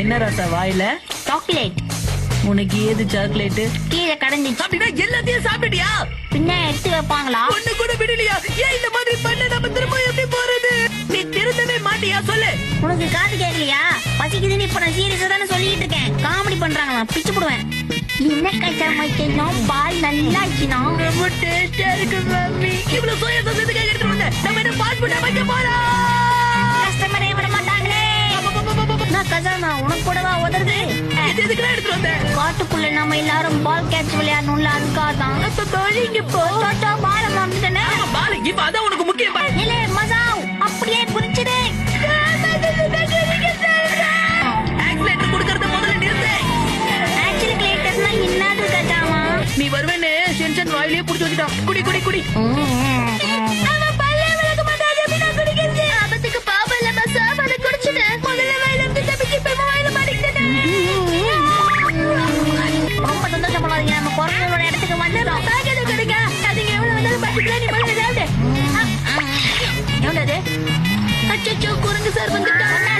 என்ன ராசா வாயில? சாக்லேட். உனக்கு ஏது சாக்லேட்? கீழே கடந்துச்சு. அப்படின்னா எல்லாத்தையும் சாப்பிட்டியா? பின்ன எடுத்து வைப்பாங்களா? ஒண்ணு கூட விடலையா? ஏன் இந்த மாதிரி பண்ண? நம்ம திரும்ப எப்படி போறது? நீ திருந்தவே மாட்டியா? சொல்லு. உனக்கு காது கேட்கலையா? பசிக்குதுன்னு இப்ப நான் சீரியஸா தானே சொல்லிட்டு இருக்கேன். காமெடி பண்றாங்களா? பிச்சு போடுவேன். என்ன கஷ்டமா? பால் நல்லா ஆச்சுனா ரொம்ப டேஸ்டா இருக்கு மம்மி. இவ்வளவு சோயா சாஸ் எதுக்காக எடுத்துட்டு வந்த? நம்ம என்ன ஃபாஸ்ட் ஃபுட் வைக்க போறோம். கஸ்டமரே விட மாட்டாங்களே. நான் கசானா உனக்கு கூடவா உதறது? இது எதுக்குடா எடுத்துட்டு வந்த? காட்டுக்குள்ள நம்ம எல்லாரும் பால் கேட்ச் விளையாடணும்ல, அதுக்காக தான். அப்ப பால் இங்க போ. பால மாமிட்டனே. பால் இப்ப அதான் உனக்கு முக்கியம். இல்ல மசாவ் அப்படியே புரிஞ்சுடு. ஆக்சிலேட்டர் கொடுக்கறத முதல்ல நிறுத்து. ஆக்சிலேட்டர்னா என்னது கஜாமா? நீ வருவேன்னு சென்சன் வாயிலே புடிச்சு வச்சுட்டான். குடி குடி குடி. அவன் பல்லே விளக்க மாட்டாது அப்படின்னா குடிக்கிறது. ஆபத்துக்கு பாபம் இல்ல மசாவ், அதை குடிச்சுடு. முதல்ல வாயில இருந்து தப்பிச்சு இப்ப வாயில மாட்டிக்கிட்டேன். ரொம்ப சந்தோஷப்படாதீங்க, நம்ம குரங்களோட இடத்துக்கு வந்துடும். பேக்கெட் கொடுங்க. அதுங்க எவ்வளவு வந்தாலும் பட்டுக்கலாம். நீ முதல்ல சாப்பிடு. எவ்வளவு? அச்சோ குரங்கு சார் வந்துட்டான்.